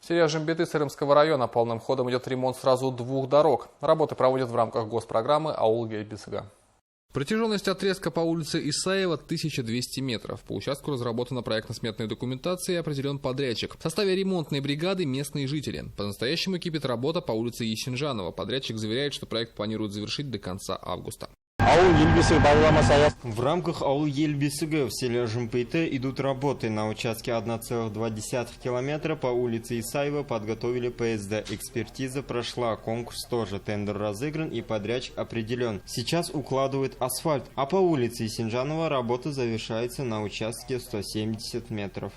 В селе Жембеты Сырымского района полным ходом идет ремонт сразу 2 дорог. Работы проводят в рамках госпрограммы «Аул Ельбисыга». Протяженность отрезка по улице Исаева 1200 метров. По участку разработана проектно-сметная документация и определен подрядчик. В составе ремонтной бригады местные жители. По-настоящему кипит работа по улице Есенжанова. Подрядчик заверяет, что проект планируют завершить до конца августа. В рамках Аул Ельбисыга в селе Жембеты идут работы. На участке 1,2 километра по улице Исаева подготовили ПСД. Экспертиза прошла, конкурс тоже, тендер разыгран и подрядчик определен. Сейчас укладывают асфальт, а по улице Есенжанова работа завершается на участке 170 метров.